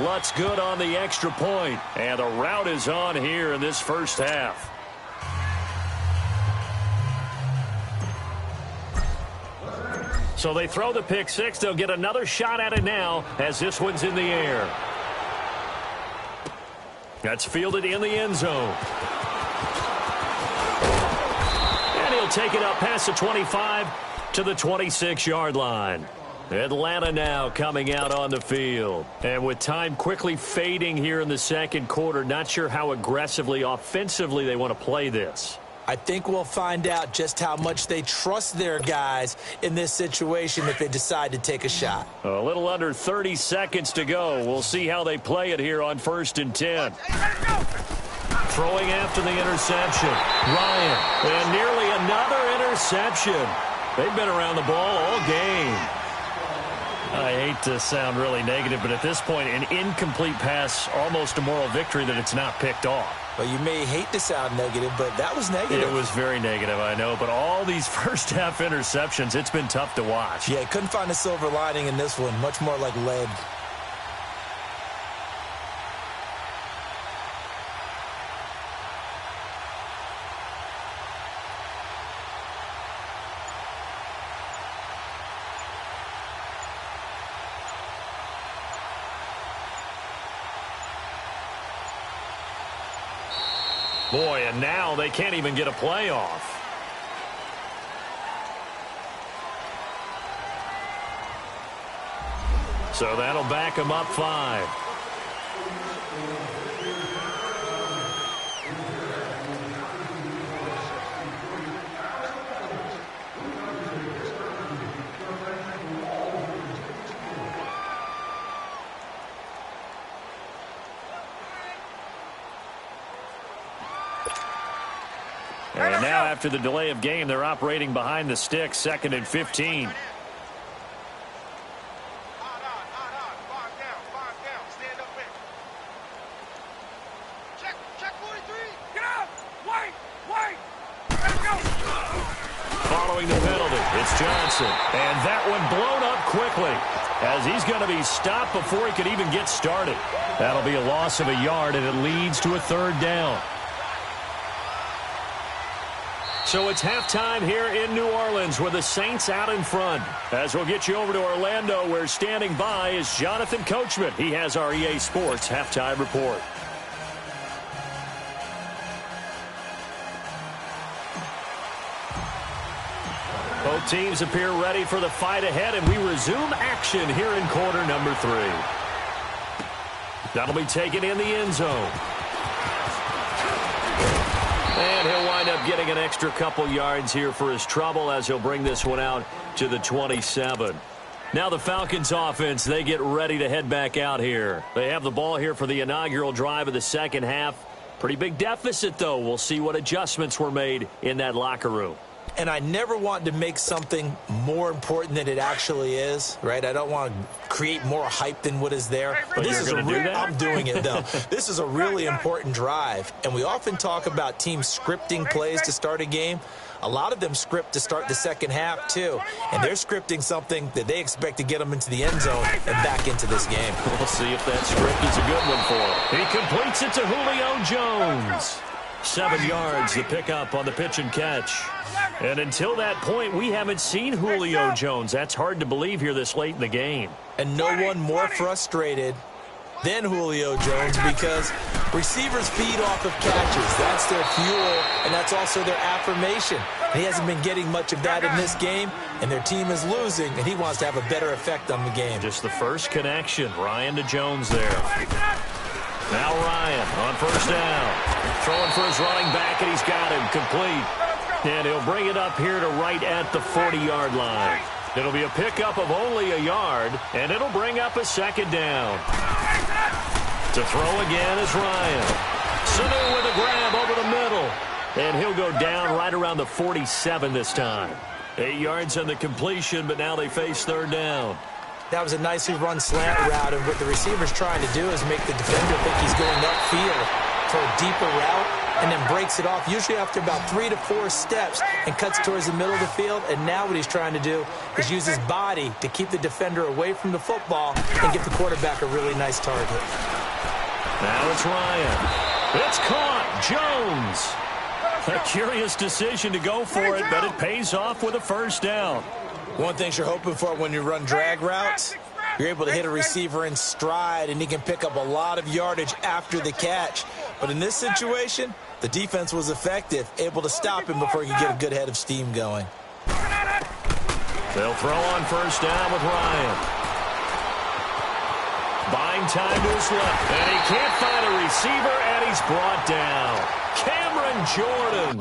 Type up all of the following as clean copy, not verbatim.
Lutz good on the extra point. And the rout is on here in this first half. So they throw the pick six. They'll get another shot at it now as this one's in the air. That's fielded in the end zone. And he'll take it up past the 25 to the 26-yard line. Atlanta now coming out on the field. And with time quickly fading here in the second quarter, not sure how aggressively, offensively they want to play this. I think we'll find out just how much they trust their guys in this situation if they decide to take a shot. A little under 30 seconds to go. We'll see how they play it here on 1st and 10. Throwing after the interception. Ryan. And nearly another interception. They've been around the ball all game. I hate to sound really negative, but at this point, an incomplete pass, almost a moral victory that it's not picked off. Well, you may hate to sound negative, but that was negative. It was very negative, I know. But all these first-half interceptions, it's been tough to watch. Yeah, couldn't find a silver lining in this one. Much more like lead. Boy, and now they can't even get a playoff. So that'll back them up 5. And now after the delay of game, they're operating behind the stick, 2nd and 15. Following the penalty, it's Johnson. And that one blown up quickly as he's going to be stopped before he could even get started. That'll be a loss of a yard, and it leads to a 3rd down. So it's halftime here in New Orleans with the Saints out in front. As we'll get you over to Orlando, where standing by is Jonathan Coachman. He has our EA Sports halftime report. Both teams appear ready for the fight ahead, and we resume action here in quarter number 3. That'll be taken in the end zone. And he'll wind up getting an extra couple yards here for his trouble as he'll bring this one out to the 27. Now the Falcons offense, they get ready to head back out here. They have the ball here for the inaugural drive of the second half. Pretty big deficit, though. We'll see what adjustments were made in that locker room. And I never want to make something more important than it actually is, right? I don't want to create more hype than what is there. But this is a I'm doing it, though. This is a really important drive. And we often talk about teams scripting plays to start a game. A lot of them script to start the second half, too. And they're scripting something that they expect to get them into the end zone and back into this game. We'll see if that script is a good one for him. He completes it to Julio Jones. 7 yards, the pickup on the pitch and catch. And until that point, we haven't seen Julio Jones. That's hard to believe here this late in the game. And no one more frustrated than Julio Jones because receivers feed off of catches. That's their fuel, and that's also their affirmation. He hasn't been getting much of that in this game, and their team is losing, and he wants to have a better effect on the game. Just the first connection, Ryan to Jones there. Now Ryan on first down. Throwing for his running back, and he's got him complete. And he'll bring it up here to right at the 40-yard line. It'll be a pickup of only a yard, and it'll bring up a 2nd down. To throw again is Ryan. Sanu with a grab over the middle. And he'll go down right around the 47 this time. 8 yards on the completion, but now they face 3rd down. That was a nicely run slant route, and what the receiver's trying to do is make the defender think he's going upfield for a deeper route, and then breaks it off, usually after about 3 to 4 steps, and cuts towards the middle of the field. And now what he's trying to do is use his body to keep the defender away from the football and get the quarterback a really nice target. Now it's Ryan. It's caught. Jones. A curious decision to go for it, but it pays off with a first down. One thing you're hoping for when you run drag routes, you're able to hit a receiver in stride, and he can pick up a lot of yardage after the catch. But in this situation, the defense was effective, able to stop him before he could get a good head of steam going. They'll throw on first down with Ryan. Buying time to his left, and he can't find a receiver, and he's brought down. Cameron Jordan.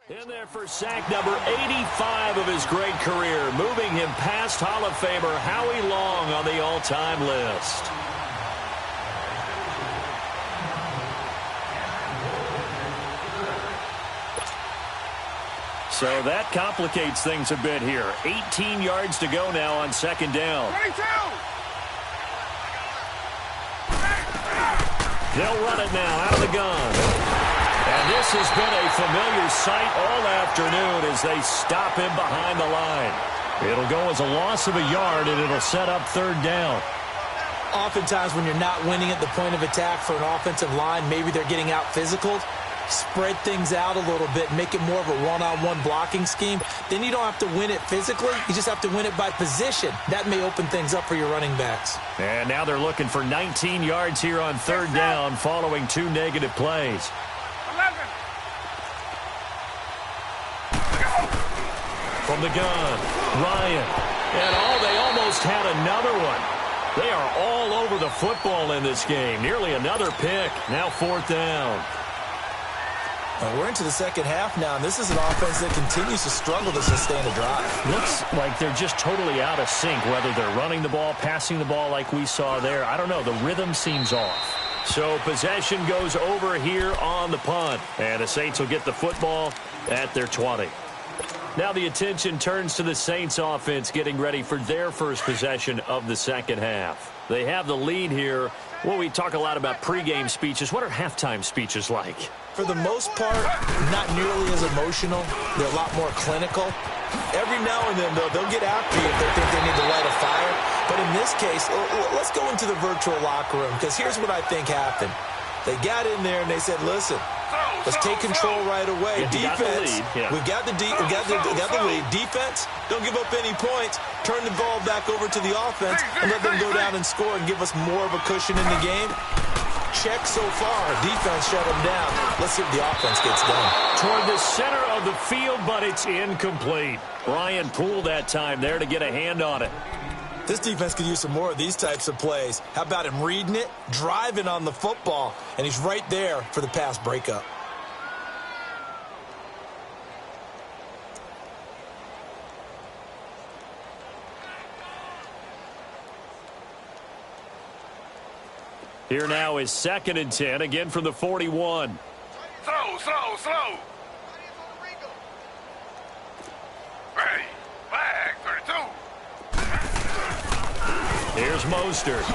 In there for sack number 85 of his great career, moving him past Hall of Famer Howie Long on the all-time list. So that complicates things a bit here. 18 yards to go now on second down. 22. They'll run it now out of the gun. And this has been a familiar sight all afternoon as they stop him behind the line. It'll go as a loss of a yard, and it'll set up third down. Oftentimes when you're not winning at the point of attack for an offensive line, maybe they're getting out physical. Spread things out a little bit, make it more of a one-on-one blocking scheme. Then you don't have to win it physically. You just have to win it by position. That may open things up for your running backs. And now they're looking for 19 yards here on third down following 2 negative plays. From the gun, Ryan. And they almost had another one. They are all over the football in this game. Nearly another pick. Now fourth down. We're into the second half now, and this is an offense that continues to struggle to sustain a drive. Looks like they're just totally out of sync, whether they're running the ball, passing the ball like we saw there. I don't know. The rhythm seems off. So possession goes over here on the punt. And the Saints will get the football at their 20. Now the attention turns to the Saints offense getting ready for their first possession of the second half. They have the lead here. Well, we talk a lot about pregame speeches. What are halftime speeches like? For the most part, not nearly as emotional. They're a lot more clinical. Every now and then, they'll get after you if they think they need to light a fire. But in this case, let's go into the virtual locker room, because here's what I think happened. They got in there and they said, listen, let's take control right away. Defense, we got the lead. Defense, don't give up any points. Turn the ball back over to the offense and let them go down and score and give us more of a cushion in the game. Check so far. Defense shut them down. Let's see if the offense gets done. Toward the center of the field, but it's incomplete. Ryan Poole that time there to get a hand on it. This defense could use some more of these types of plays. How about him reading it, driving on the football, and he's right there for the pass breakup. Here now is 2nd and 10, again from the 41. Slow. Ready. Flag, 32. Here's Mostert.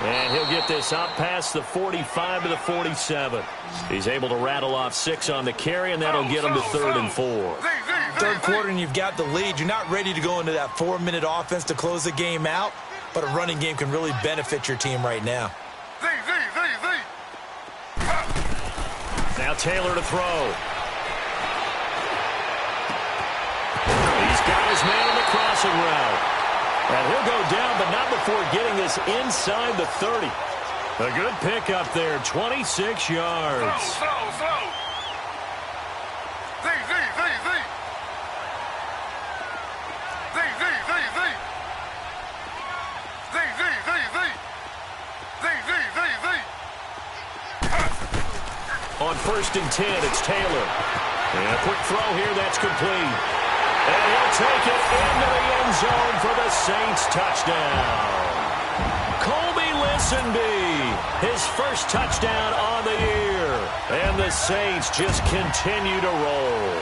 And he'll get this up past the 45 to the 47. He's able to rattle off 6 on the carry, and that'll get him to 3rd and 4. Third quarter and you've got the lead. You're not ready to go into that 4-minute offense to close the game out, but a running game can really benefit your team right now. Now Taylor to throw. He's got his man on the crossing route. And he'll go down, but not before getting this inside the 30. A good pickup there, 26 yards. Slow. On 1st and 10, it's Taylor. And a quick throw here, that's complete. And he'll take it into the end zone for the Saints touchdown. Colby Listenby, his first touchdown on the year. And the Saints just continue to roll.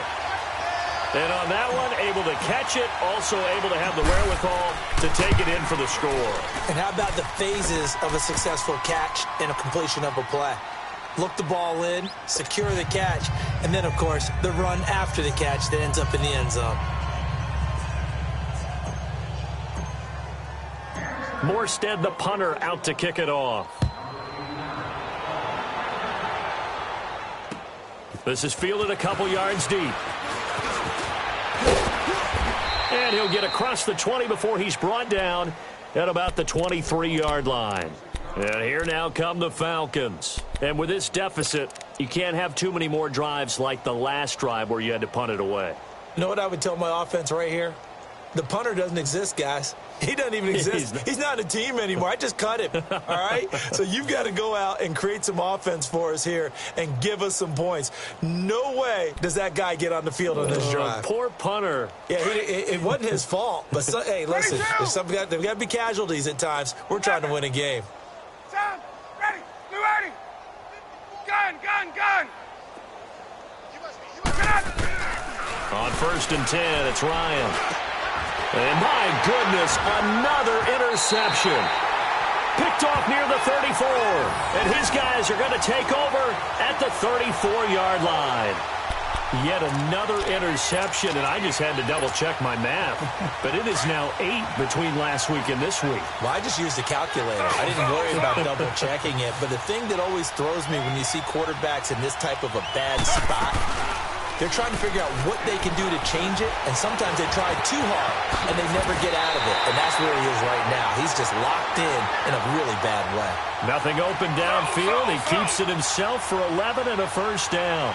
And on that one, able to catch it, also able to have the wherewithal to take it in for the score. And how about the phases of a successful catch and a completion of a play? Look the ball in, secure the catch, and then, of course, the run after the catch that ends up in the end zone. Morstead, the punter, out to kick it off. This is fielded a couple yards deep. And he'll get across the 20 before he's brought down at about the 23-yard line. And here now come the Falcons. And with this deficit, you can't have too many more drives like the last drive where you had to punt it away. You know what I would tell my offense right here? The punter doesn't exist, guys. He doesn't even exist. He's not a team anymore. I just cut him, all right? So you've got to go out and create some offense for us here and give us some points. No way does that guy get on the field on this drive. Poor punter. Yeah, it wasn't his fault. But, hey, listen, there's got to be casualties at times. We're trying to win a game. Sound. Ready. You ready? Gun. On 1st and 10, it's Ryan. And my goodness, another interception. Picked off near the 34. And his guys are going to take over at the 34-yard line. Yet another interception, and I just had to double-check my math. But it is now 8 between last week and this week. Well, I just used the calculator. I didn't worry about double-checking it. But the thing that always throws me when you see quarterbacks in this type of a bad spot, they're trying to figure out what they can do to change it, and sometimes they try too hard, and they never get out of it. And that's where he is right now. He's just locked in a really bad way. Nothing open downfield. He keeps it himself for 11 and a first down.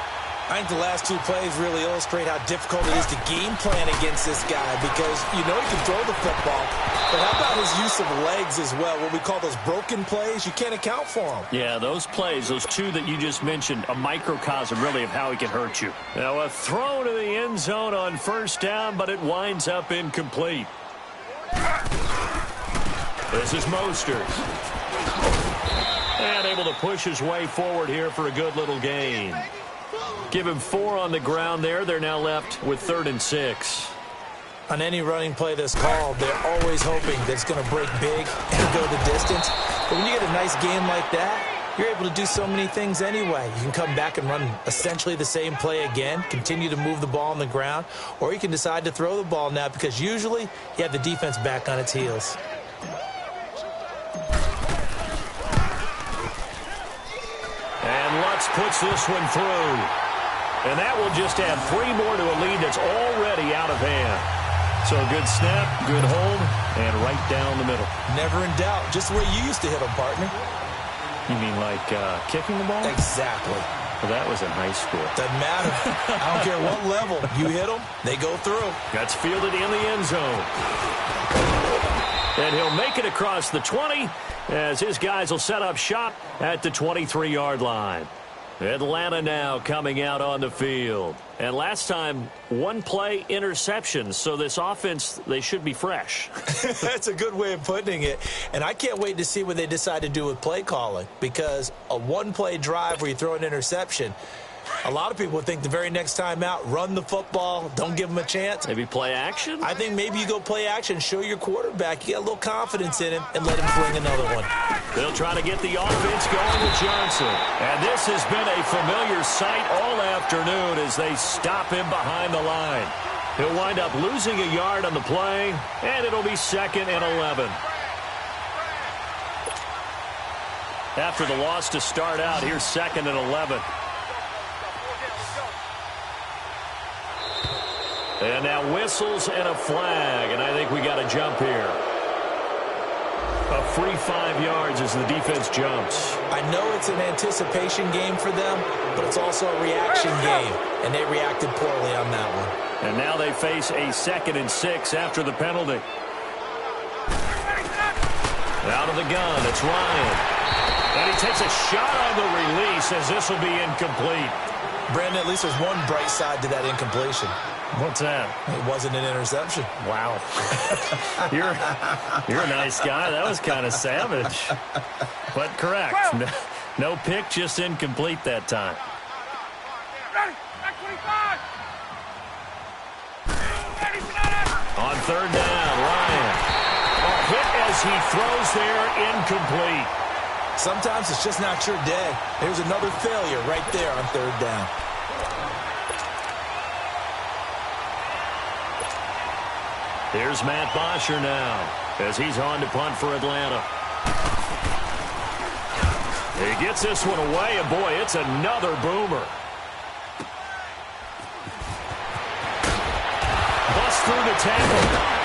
I think the last 2 plays really illustrate how difficult it is to game plan against this guy because you know he can throw the football, but how about his use of legs as well? What we call those broken plays, you can't account for them. Yeah, those plays, those 2 that you just mentioned, a microcosm really of how he can hurt you. Now a throw to the end zone on first down, but it winds up incomplete. This is Mostert. And able to push his way forward here for a good little gain. Give him 4 on the ground there. They're now left with 3rd and 6. On any running play that's called, they're always hoping that it's going to break big and go the distance. But when you get a nice game like that, you're able to do so many things anyway. You can come back and run essentially the same play again, continue to move the ball on the ground, or you can decide to throw the ball now because usually you have the defense back on its heels. And Lutz puts this one through. And that will just add 3 more to a lead that's already out of hand. So a good snap, good hold, and right down the middle. Never in doubt. Just the way you used to hit them, partner. You mean like kicking the ball? Exactly. Well, that was in high school. Doesn't matter. I don't care what level. You hit them, they go through. That's fielded in the end zone. And he'll make it across the 20 as his guys will set up shop at the 23-yard line. Atlanta now coming out on the field. And last time, one play interception. So this offense, they should be fresh. That's a good way of putting it. And I can't wait to see what they decide to do with play calling, because a one-play drive where you throw an interception, a lot of people would think the very next time out, run the football, don't give them a chance. Maybe play action? I think maybe you go play action, show your quarterback you got a little confidence in him, and let him fling another one. They'll try to get the offense going with Johnson. And this has been a familiar sight all afternoon as they stop him behind the line. He'll wind up losing a yard on the play, and it'll be 2nd and 11. After the loss to start out, here's 2nd and 11. And now whistles and a flag, and I think we got a jump here. A free 5 yards as the defense jumps. I know it's an anticipation game for them, but it's also a reaction game, and they reacted poorly on that one. And now they face a 2nd and 6 after the penalty. Out of the gun, it's Ryan. And he takes a shot on the release as this will be incomplete. Brandon, at least there's one bright side to that incompletion. What's that? It wasn't an interception. Wow. You're a nice guy. That was kind of savage. But correct. No pick, just incomplete that time. Ready. Back 25. On 3rd down, Ryan. A hit as he throws there, incomplete. Sometimes it's just not your day. There's another failure right there on 3rd down. Here's Matt Bosher now as he's on to punt for Atlanta. He gets this one away, and boy, it's another boomer. Bust through the tackle.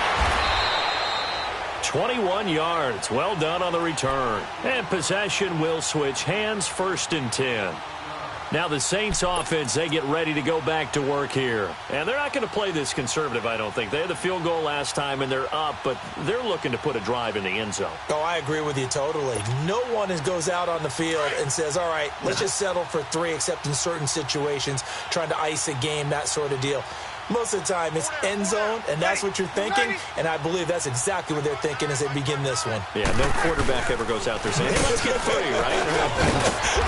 21 yards. Well done on the return. And possession will switch hands, 1st and 10. Now the Saints offense, they get ready to go back to work here. And they're not going to play this conservative, I don't think. They had the field goal last time, and they're up, but they're looking to put a drive in the end zone. Oh, I agree with you totally. No one goes out on the field and says, all right, let's just settle for 3, except in certain situations, trying to ice a game, that sort of deal. Most of the time, it's end zone, and that's what you're thinking, and I believe that's exactly what they're thinking as they begin this one. Yeah, no quarterback ever goes out there saying, hey, let's get 3, right?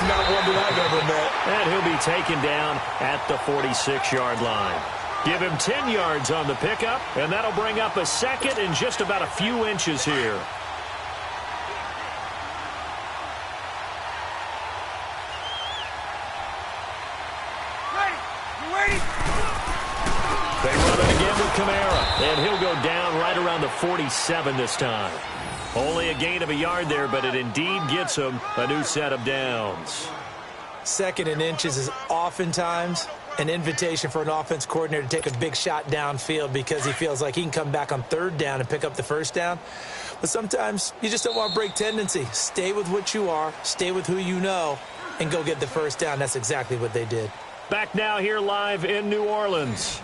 Not one that I've ever met. And he'll be taken down at the 46-yard line. Give him 10 yards on the pickup, and that'll bring up a 2nd and just about a few inches here. They run it again with Kamara, and he'll go down right around the 47 this time. Only a gain of a yard there, but it indeed gets him a new set of downs. 2nd and inches is oftentimes an invitation for an offense coordinator to take a big shot downfield because he feels like he can come back on 3rd down and pick up the 1st down. But sometimes you just don't want to break tendency. Stay with what you are, stay with who you know, and go get the 1st down. That's exactly what they did. Back now here live in New Orleans.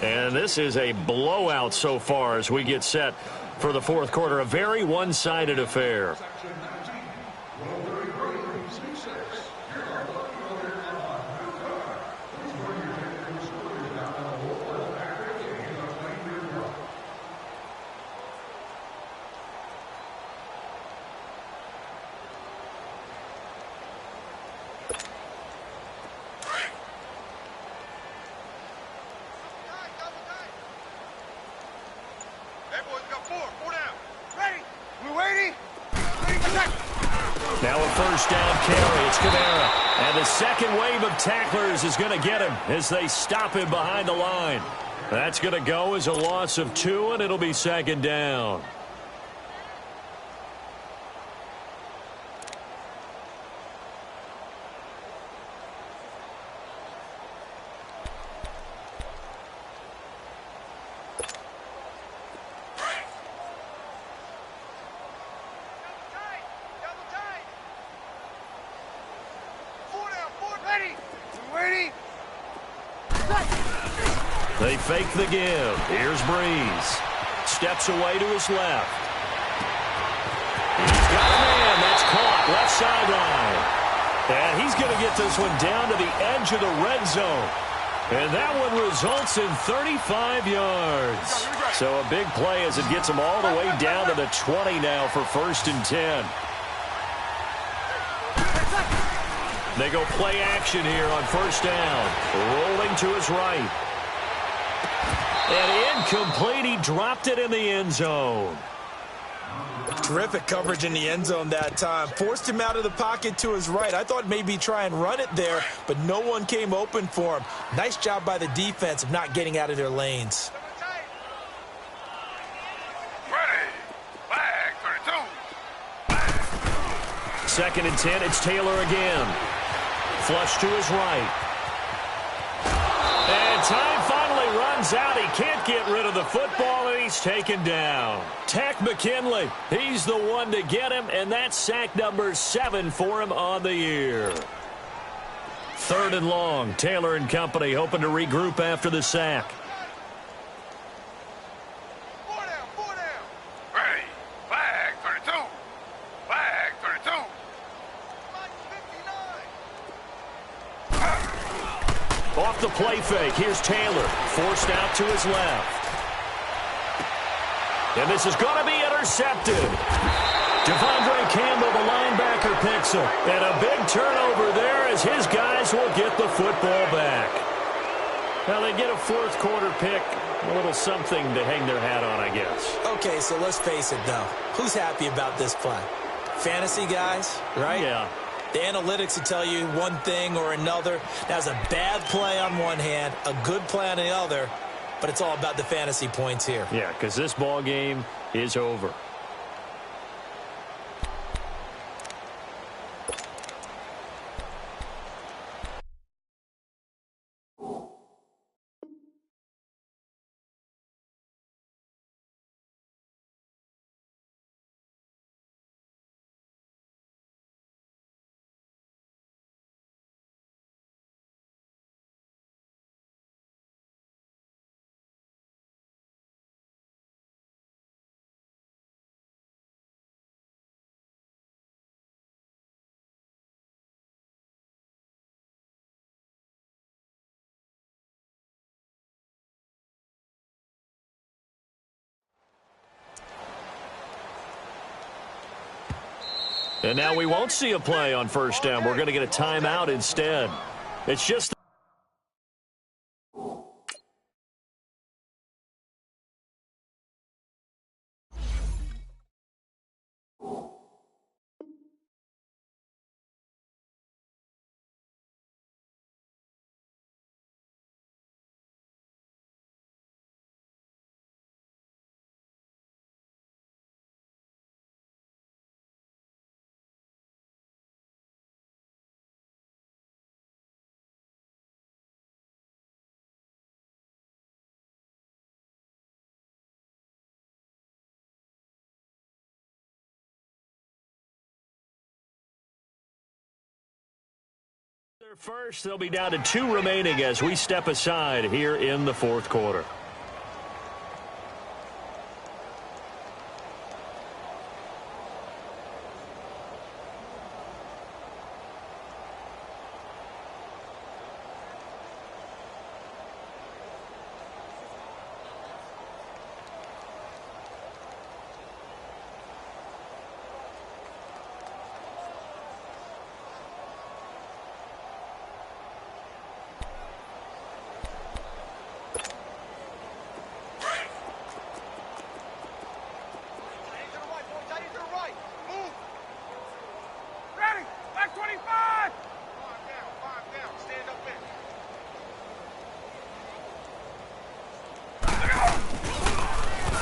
And this is a blowout so far as we get set for the 4th quarter. A very one-sided affair. Now a 1st down carry. It's Kamara. And the 2nd wave of tacklers is going to get him as they stop him behind the line. That's going to go as a loss of 2, and it'll be 2nd down. They fake the give. Here's Breeze. Steps away to his left. He's got a man. That's caught. Left sideline. And he's going to get this one down to the edge of the red zone. And that one results in 35 yards. So a big play as it gets them all the way down to the 20 now for 1st and 10. They go play action here on 1st down. Rolling to his right. And incomplete. He dropped it in the end zone. Terrific coverage in the end zone that time. Forced him out of the pocket to his right. I thought maybe try and run it there, but no one came open for him. Nice job by the defense of not getting out of their lanes. Ready. Flag 32. 2nd and 10. It's Taylor again. Flush to his right. And time finally runs out. He can't get rid of the football, and he's taken down. Tack McKinley, he's the one to get him, and that's sack number 7 for him on the year. 3rd and long. Taylor and company hoping to regroup after the sack. 4 down. Ready. Flag 32. Flag 32. Off the play fake, here's Taylor. Forced out to his left. And this is going to be intercepted. Devondre Campbell, the linebacker, picks him. And a big turnover there as his guys will get the football back. Now they get a 4th quarter pick. A little something to hang their hat on, I guess. Okay, so let's face it, though. Who's happy about this play? Fantasy guys, right? Yeah. The analytics will tell you one thing or another. That's a bad play on one hand, a good play on the other, but it's all about the fantasy points here. Yeah, because this ball game is over. And now we won't see a play on 1st down. We're going to get a timeout instead. It's just... First, they'll be down to 2 remaining as we step aside here in the 4th quarter.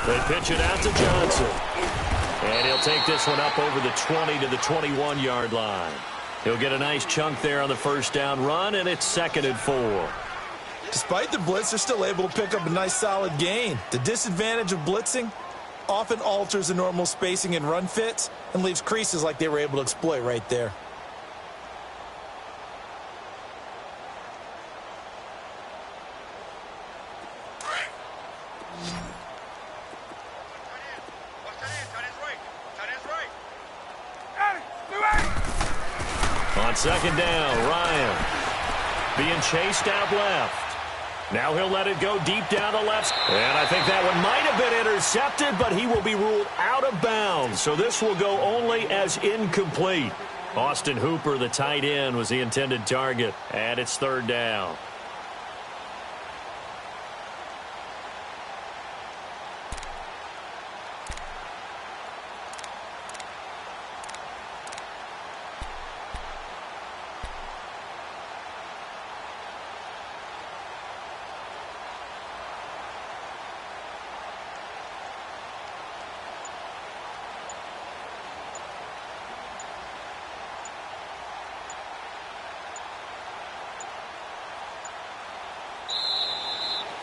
They pitch it out to Johnson. And he'll take this one up over the 20 to the 21-yard line. He'll get a nice chunk there on the 1st down run, and it's 2nd and 4. Despite the blitz, they're still able to pick up a nice solid gain. The disadvantage of blitzing often alters the normal spacing and run fits and leaves creases like they were able to exploit right there. second down, Ryan being chased out left. Now he'll let it go deep down the left. And I think that one might have been intercepted, but he will be ruled out of bounds. So this will go only as incomplete. Austin Hooper, the tight end, was the intended target. And it's third down.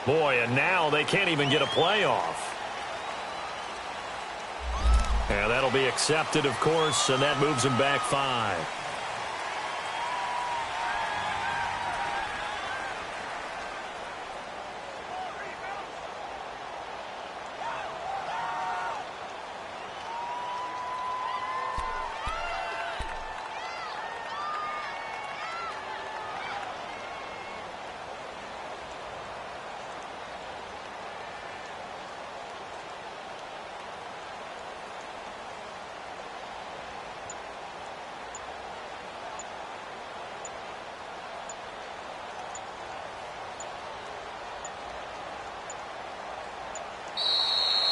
Boy, and now they can't even get a playoff. And that'll be accepted, of course, and that moves them back 5.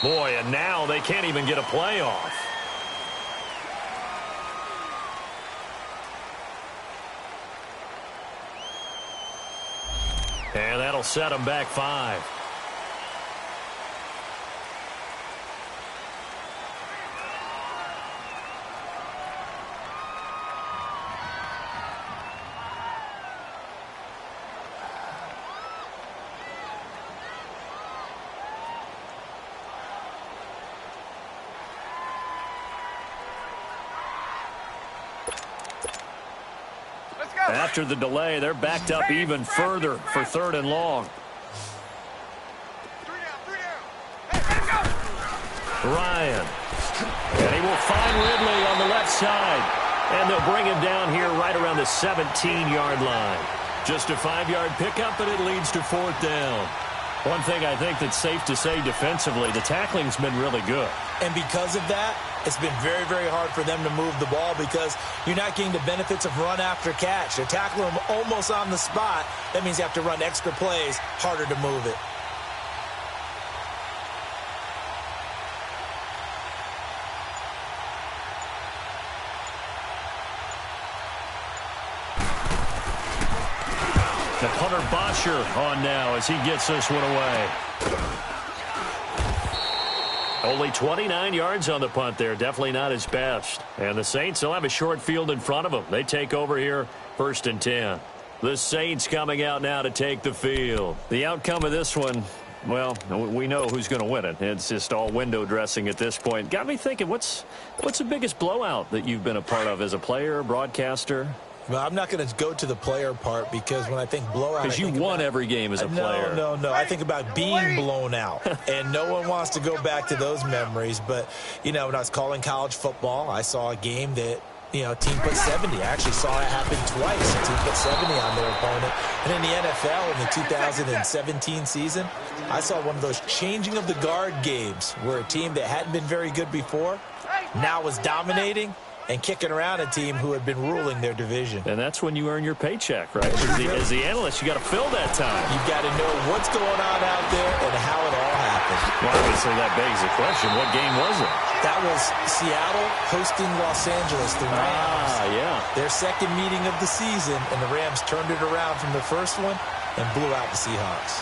Boy, and now they can't even get a playoff. And that'll set them back 5. After the delay, they're backed up even further for 3rd and long. Ryan. And he will find Ridley on the left side. And they'll bring him down here right around the 17-yard line. Just a 5-yard pickup, and it leads to 4th down. One thing I think that's safe to say defensively, the tackling's been really good. And because of that, it's been very, very hard for them to move the ball because you're not getting the benefits of run after catch. They're tackling them almost on the spot. That means you have to run extra plays, harder to move it. The punter Bosher on now as he gets this one away. Only 29 yards on the punt there. Definitely not his best. And the Saints will have a short field in front of them. They take over here 1st and 10. The Saints coming out now to take the field. The outcome of this one, well, we know who's going to win it. It's just all window dressing at this point. Got me thinking, what's the biggest blowout that you've been a part of as a player, broadcaster? Well, I'm not going to go to the player part because when I think blowout, because you won every game as a player. No. I think about being blown out, and no one wants to go back to those memories. But, you know, when I was calling college football, I saw a game that, you know, a team put 70. I actually saw it happen twice. A team put 70 on their opponent. And in the NFL, in the 2017 season, I saw one of those changing of the guard games where a team that hadn't been very good before now was dominating and kicking around a team who had been ruling their division. And that's when you earn your paycheck, right? As the analyst, you got to fill that time. You've got to know what's going on out there and how it all happened. Well, obviously, that begs the question, what game was it? That was Seattle hosting Los Angeles, the Rams. Yeah. Their second meeting of the season, and the Rams turned it around from the first one and blew out the Seahawks.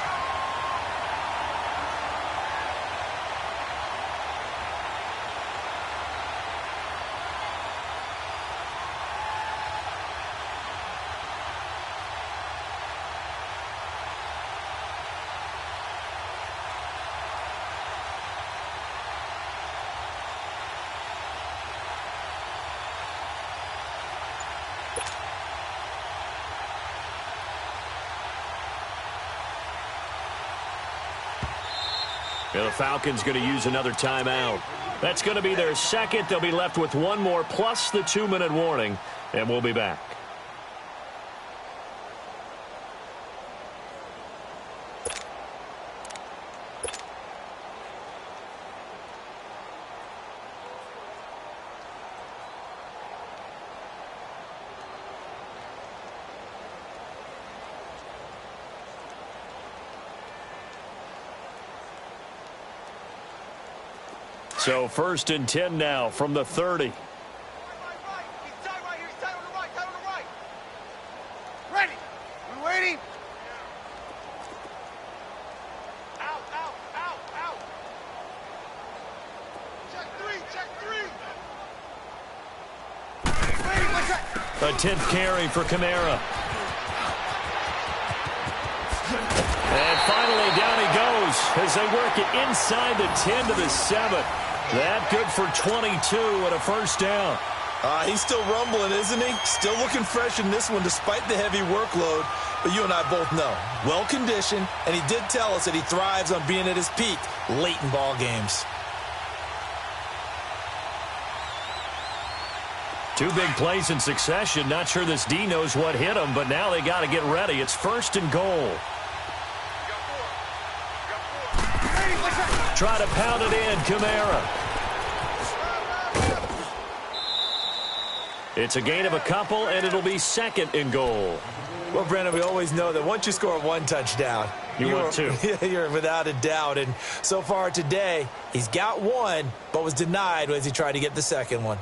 Yeah, the Falcons going to use another timeout. That's going to be their second. They'll be left with one more plus the 2-minute warning, and we'll be back. So 1st and 10 now from the 30. Ready. We waiting? Out. Check three. Waiting, what's that? A 10th carry for Kamara. And finally, down he goes as they work it inside the 10 to the 7. That good for 22 and a 1st down. He's still rumbling, isn't he? Still looking fresh in this one despite the heavy workload. But you and I both know, well-conditioned, and he did tell us that he thrives on being at his peak late in ball games. 2 big plays in succession. Not sure this D knows what hit him, but now they got to get ready. It's 1st and goal. Try to pound it in, Kamara. It's a gain of a couple, and it'll be 2nd and goal. Well, Brandon, we always know that once you score 1 touchdown, you're 2. You're without a doubt. And so far today, he's got 1, but was denied as he tried to get the 2nd one.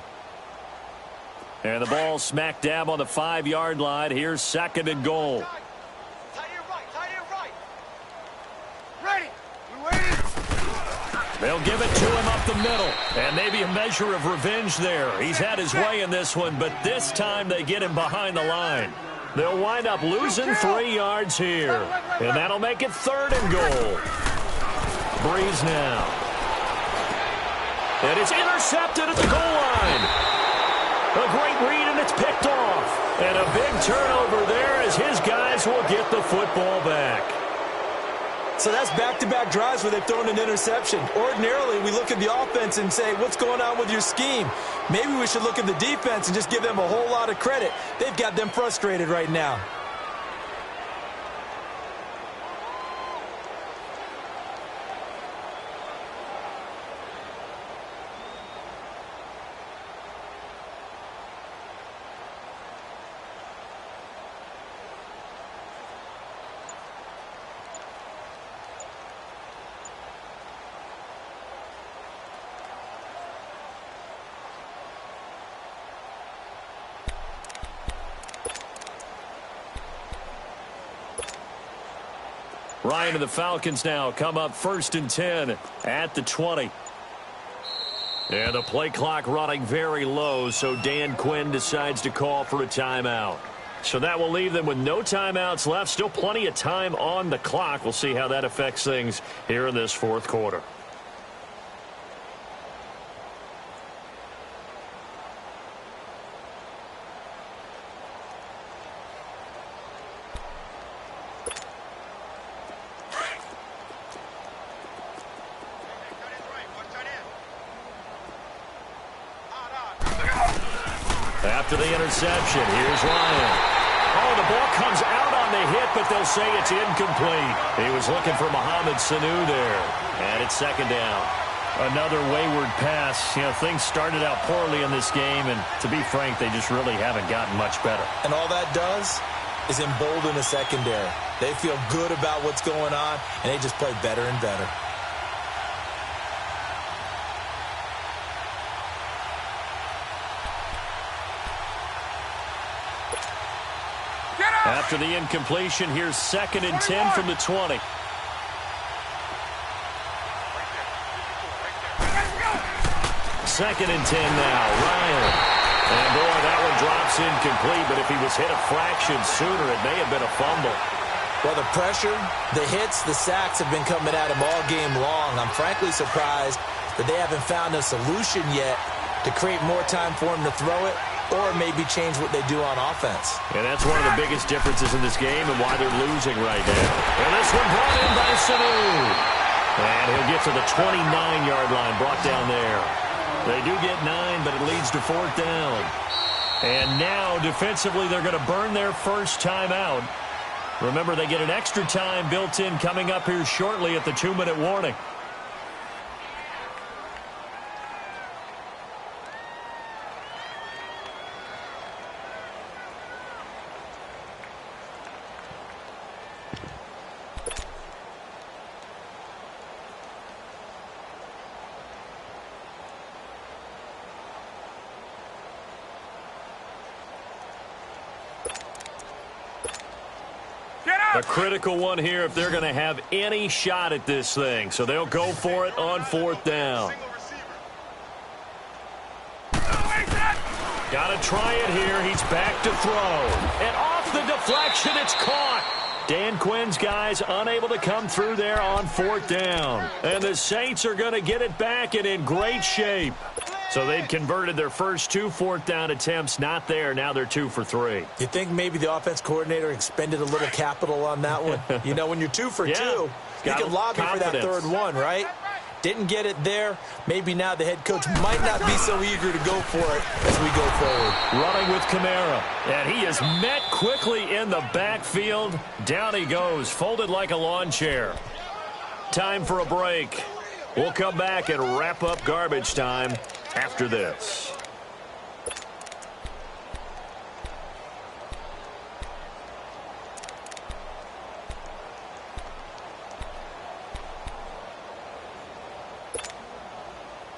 And the ball smack dab on the 5-yard line. Here's 2nd and goal. Tie it right. Ready. We waiting. They'll give it to him up the middle. And maybe a measure of revenge there. He's had his way in this one, but this time they get him behind the line. They'll wind up losing 3 yards here. And that'll make it 3rd and goal. Breeze now. And it's intercepted at the goal line. A great read, and it's picked off. And a big turnover there as his guys will get the football back. So that's back-to-back drives where they've thrown an interception. Ordinarily, we look at the offense and say, what's going on with your scheme? Maybe we should look at the defense and just give them a whole lot of credit. They've got them frustrated right now. Ryan and the Falcons now come up 1st and 10 at the 20. And the play clock running very low, so Dan Quinn decides to call for a timeout. So that will leave them with no timeouts left. Still plenty of time on the clock. We'll see how that affects things here in this 4th quarter. After the interception, here's Ryan. Oh, the ball comes out on the hit, but they'll say it's incomplete. He was looking for Mohamed Sanu there. And it's 2nd down. Another wayward pass. You know, things started out poorly in this game, and to be frank, they just really haven't gotten much better. And all that does is embolden the secondary. They feel good about what's going on, and they just play better and better. After the incompletion, here's 2nd and 10 from the 20. 2nd and 10 now. Ryan. And boy, that one drops incomplete, but if he was hit a fraction sooner, it may have been a fumble. Well, the pressure, the hits, the sacks have been coming at him all game long. I'm frankly surprised that they haven't found a solution yet to create more time for him to throw it, or maybe change what they do on offense. And that's one of the biggest differences in this game and why they're losing right now. And this one brought in by Sanu. And he'll get to the 29-yard line, brought down there. They do get 9, but it leads to 4th down. And now, defensively, they're going to burn their first time out. Remember, they get an extra time built in coming up here shortly at the 2-minute warning. A critical one here if they're going to have any shot at this thing. So they'll go for it on 4th down. Got to try it here. He's back to throw. And off the deflection, it's caught. Dan Quinn's guys unable to come through there on 4th down. And the Saints are going to get it back and in great shape. So they'd converted their first 2 4th down attempts. Not there. Now they're 2 for 3. You think maybe the offense coordinator expended a little capital on that one? You know, when you're 2 for 2, you can lobby for that 3rd one, right? Didn't get it there. Maybe now the head coach might not be so eager to go for it as we go forward. Running with Kamara. And he is met quickly in the backfield. Down he goes, folded like a lawn chair. Time for a break. We'll come back and wrap up garbage time after this.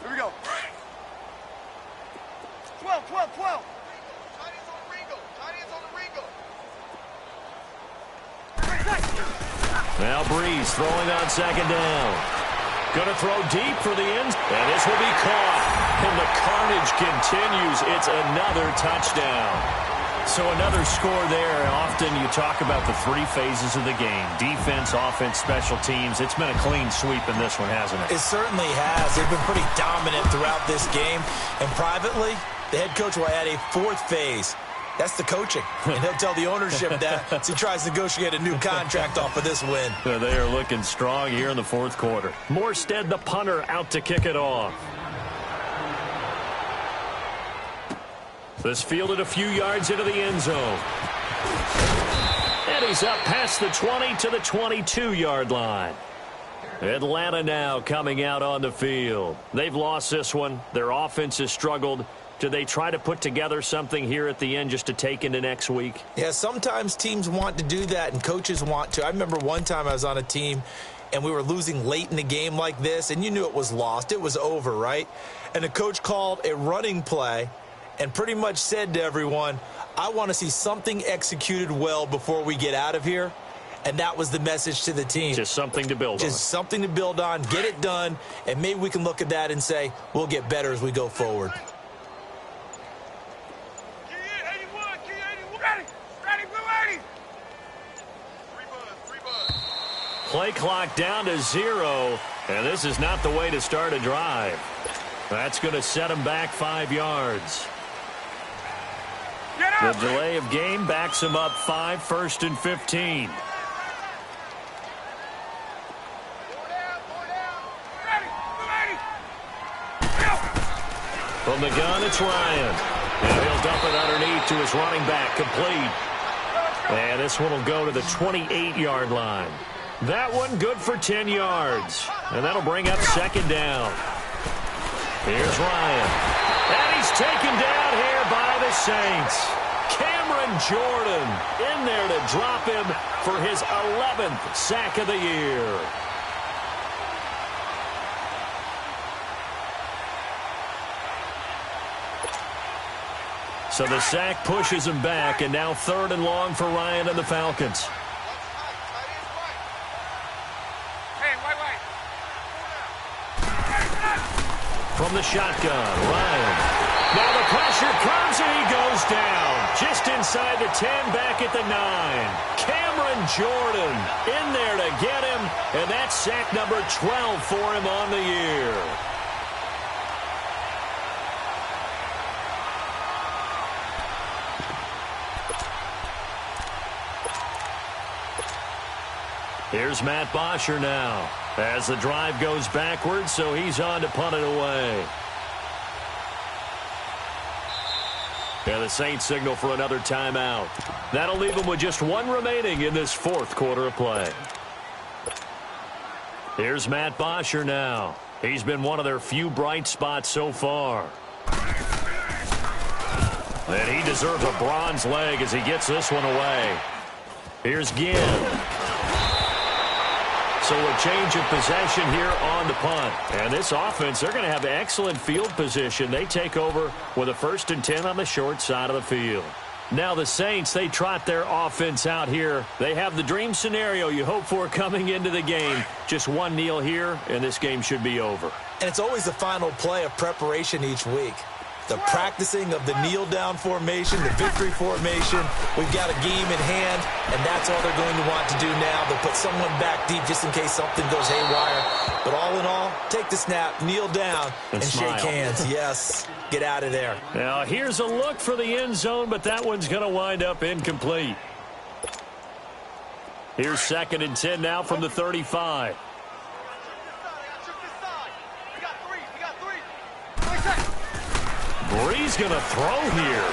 Here we go. 12, 12, 12. Tight ends on the Ringo. Tight ends on the Ringo. Now Breeze throwing on 2nd down. Going to throw deep for the end. And this will be caught. And the carnage continues. It's another touchdown. So another score there. Often you talk about the 3 phases of the game. Defense, offense, special teams. It's been a clean sweep in this one, hasn't it? It certainly has. They've been pretty dominant throughout this game. And privately, the head coach will add a 4th phase. That's the coaching. And he'll tell the ownership that as he tries to negotiate a new contract off of this win. They are looking strong here in the 4th quarter. Morstead, the punter, out to kick it off. This fielded a few yards into the end zone. And he's up past the 20 to the 22-yard line. Atlanta now coming out on the field. They've lost this one. Their offense has struggled. Do they try to put together something here at the end just to take into next week? Yeah, sometimes teams want to do that and coaches want to. I remember one time I was on a team and we were losing late in the game like this, and you knew it was lost. It was over, right? And the coach called a running play and pretty much said to everyone, I want to see something executed well before we get out of here. And that was the message to the team. Just something to build on. Just something to build on, get it done, and maybe we can look at that and say, we'll get better as we go forward. Play clock down to 0, and this is not the way to start a drive. That's going to set him back 5 yards. The delay of game backs him up 5, 1st and 15. From the gun, it's Ryan. And he'll dump it underneath to his running back, complete. And this one will go to the 28-yard line. That one good for 10 yards. And that'll bring up 2nd down. Here's Ryan. And he's taken down here by the Saints. Cameron Jordan in there to drop him for his 11th sack of the year. So the sack pushes him back, and now 3rd and long for Ryan and the Falcons. From the shotgun, Ryan. Now the pressure comes, and he goes down. Just inside the 10, back at the 9. Cameron Jordan in there to get him, and that's sack number 12 for him on the year. Here's Matt Bosher now as the drive goes backwards, so he's on to punt it away. And the Saints signal for another timeout. That'll leave them with just 1 remaining in this 4th quarter of play. Here's Matt Bosher now. He's been one of their few bright spots so far. And he deserves a bronze leg as he gets this one away. Here's Ginn. So a change of possession here on the punt. And this offense, they're going to have excellent field position. They take over with a 1st and 10 on the short side of the field. Now the Saints, they trot their offense out here. They have the dream scenario you hope for coming into the game. Just one kneel here, and this game should be over. And it's always the final play of preparation each week. The practicing of the kneel-down formation, the victory formation. We've got a game in hand, and that's all they're going to want to do now. They'll put someone back deep just in case something goes haywire. But all in all, take the snap, kneel down, and shake hands. Yes, get out of there. Now, here's a look for the end zone, but that one's going to wind up incomplete. Here's 2nd and 10 now from the 35. Bree's going to throw here.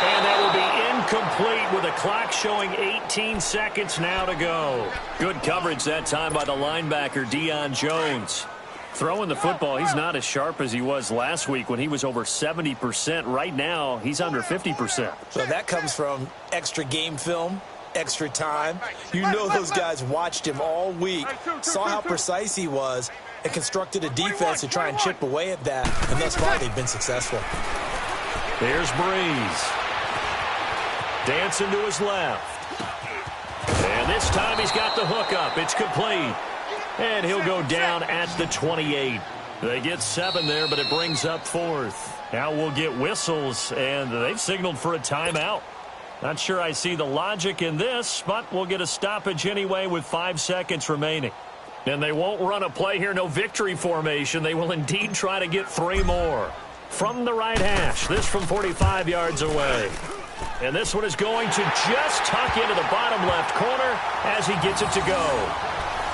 And that will be incomplete with a clock showing 18 seconds now to go. Good coverage that time by the linebacker, Deion Jones. Throwing the football, he's not as sharp as he was last week when he was over 70%. Right now, he's under 50%. So that comes from extra game film, extra time. You know those guys watched him all week, saw how precise he was, and constructed a defense to try and chip away at that. And thus far, they've been successful. There's Breeze. Dancing to his left. And this time he's got the hook up. It's complete. And he'll go down at the 28. They get 7 there, but it brings up 4th. Now we'll get whistles, and they've signaled for a timeout. Not sure I see the logic in this, but we'll get a stoppage anyway with 5 seconds remaining. And they won't run a play here, no victory formation. They will indeed try to get 3 more. From the right hash, this from 45 yards away. And this one is going to just tuck into the bottom left corner as he gets it to go.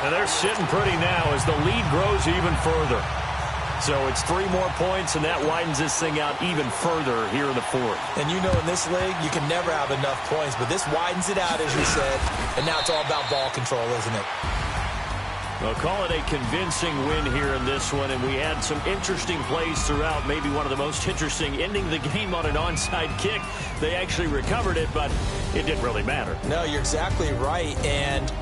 And they're sitting pretty now as the lead grows even further. So it's 3 more points, and that widens this thing out even further here in the 4th. And you know in this league, you can never have enough points, but this widens it out, as you said, and now it's all about ball control, isn't it? We'll call it a convincing win here in this one, and we had some interesting plays throughout. Maybe one of the most interesting, ending the game on an onside kick. They actually recovered it, but it didn't really matter. No, you're exactly right, and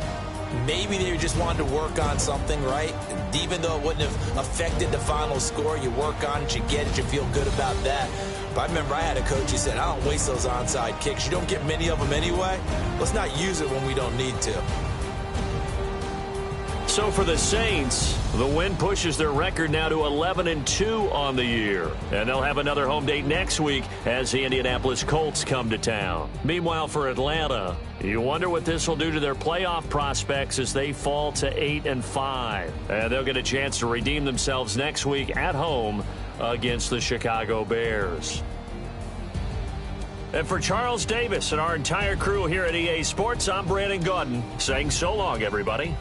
maybe they just wanted to work on something, right? Even though it wouldn't have affected the final score, you work on it, you get it, you feel good about that. But I remember I had a coach who said, I don't waste those onside kicks. You don't get many of them anyway. Let's not use it when we don't need to. So for the Saints, the win pushes their record now to 11-2 on the year. And they'll have another home date next week as the Indianapolis Colts come to town. Meanwhile, for Atlanta, you wonder what this will do to their playoff prospects as they fall to 8-5. And they'll get a chance to redeem themselves next week at home against the Chicago Bears. And for Charles Davis and our entire crew here at EA Sports, I'm Brandon Gaudin saying so long, everybody.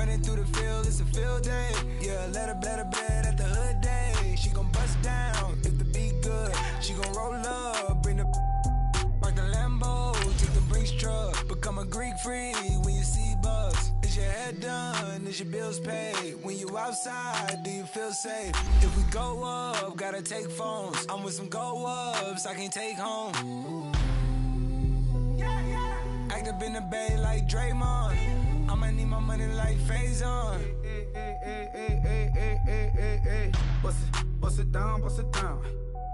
Running through the field, it's a field day. Yeah, let her bed at the hood day. She gon' bust down if the beat good. She gon' roll up, bring the park the Lambo, take the Brinks truck. Become a Greek freak when you see bugs. Is your head done? Is your bills paid? When you outside, do you feel safe? If we go up, gotta take phones. I'm with some go-ups I can't take home. Act up in the bay like Draymond. I'ma need my money like Faison. Bust it down, bust it down.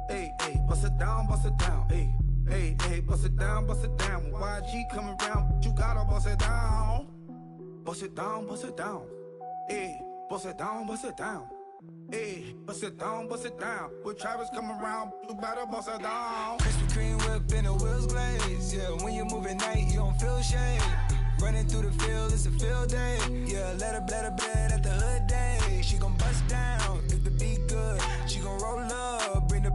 Hey, hey, bust it down, bust it down. Hey, hey, hey, bust it down, bust it down. When YG coming around, you gotta bust it down. Bust it down, bust it down. Hey, bust it down, bust it down. Hey, bust it down, bust it down. When Travis come around, you better bust it down. Krispy Kreme whip and the wheels glaze. Yeah, when you move at night, you don't feel shade. Running through the field, it's a field day. Yeah, let her bed at the hood day. She gon' bust down if the beat good. She gon' roll up, bring the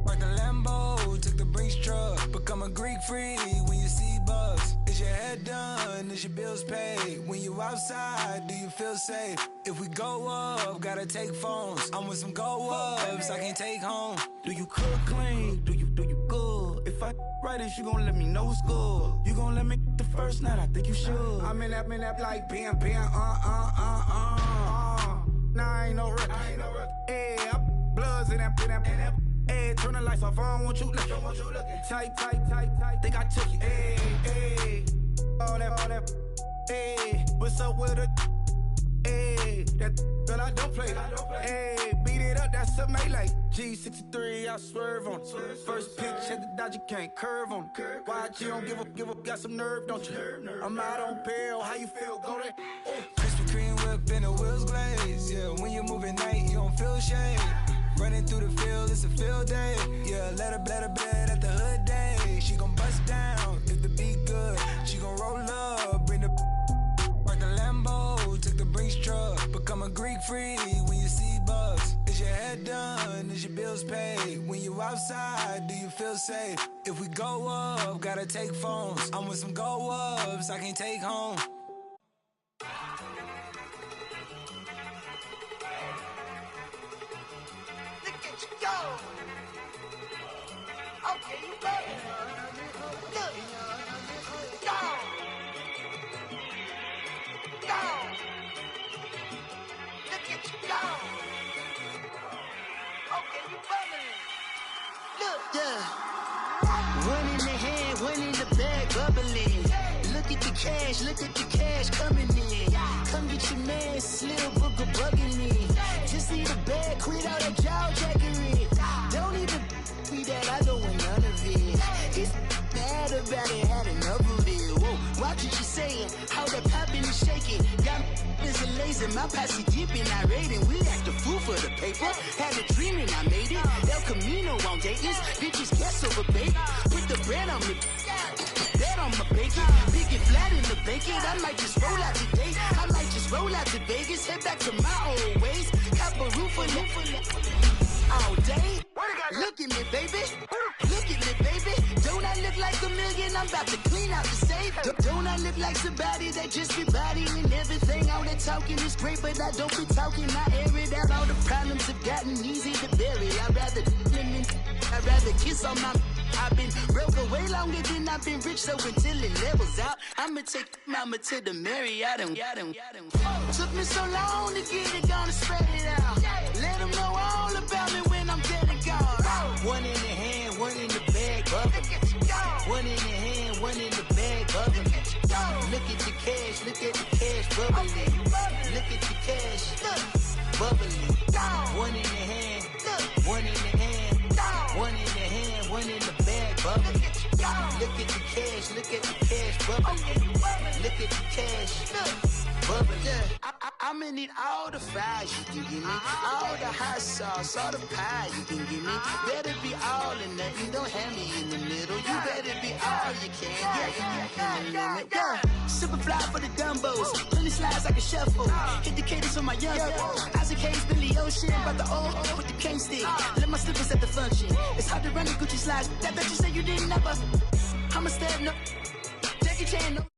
park the Lambo, take the Brinks truck. Become a Greek freak when you see bugs. Is your head done? Is your bills paid? When you outside, do you feel safe? If we go up, gotta take phones. I'm with some go-ups I can't take home. Do you cook clean? Do you good? If I right it, you gon' let me know it's good. You gon' let me the first night, I think you should. I'm in that like bam. Nah, I ain't no rookie. Hey, bloods in that. Hey, turn the lights off, I don't want you looking. Tight. Think I took you. Hey, all that. Hey, what's up with her? Hey, that girl I don't play. Hey, beat it up, that's a melee. G63, I swerve on it. First pitch at the dodge, you can't curve on it. Why'd you don't give up, got some nerve, don't you? I'm out on bail, how you feel? Go there. Krispy Kreme whip and the wheels glaze. Yeah, when you move at night, you don't feel shade. Running through the field, it's a field day. Yeah, let her bed at the hood day. She gon' bust down if the beat good. She gon' roll up, bring the park the Lambo, take the Brinks truck. Become a Greek freak when you see bugs. Is your head done? Is your bills paid? When you outside, do you feel safe? If we go up, gotta take phones. I'm with some go-ups I can't take home. Okay, you better. Look. Go. Look at you go. Okay, you better. Look. Yeah. One in the hand, one in the bag, bubbling. Look at the cash coming in. Come get your man, Slim Booker bugging me. Just need a bag, quit all that jaw jackery. Don't even me that I don't want none of it. He's mad about it, had enough of it. Whoa, watch what you saying, how that poppin' and shaking. Got is a laser, my posse deep and I raiding. We act a fool for the paper. Had a dream and I made it. El Camino on Dayton's, bitches guess over bait. Put the bread on me, bet on my bacon. Big and flat in the bacon. I might just roll out today. I might just roll out to Vegas, head back to my old ways. Cop a roof for all day. Look at me, baby. Look at me, baby. Don't I look like a million? I'm about to clean out the safe. Don't I look like somebody that just be bodying everything? All that talking is great, but I don't be talking. I air it out. All the problems have gotten easy to bury. I'd rather kiss on my. I've been broke away longer than I've been rich, so until it levels out, I'ma take mama to the Marriott and took me so long to get it, gonna spread it out. Let them know all about me when I'm dead and gone. One in the hand, one in the bag, bubbling. One in the hand, one in the bag, bubbling. Look at the cash, bubbling. Look at the cash, bubbling. One in the hand, one in the hand, one in the hand, one in the bag, bubbling. Look at the cash, bubbling. Look at the cash, bubbling. I'ma need all the fries you can give me, all the hot sauce, all the pie you can give me. Better be all or nothing, don't have me in the middle. You better be all you can, yeah. Super fly for the dumbos, plenty slides like a shuffle. Hit the cadence on my young ACEYACE, Billy Ocean, about the old with the cane stick. Let my slippers at the function. It's hard to run the Gucci slides. That bet you say you didn't never. I'ma step no, Jackie Chan no.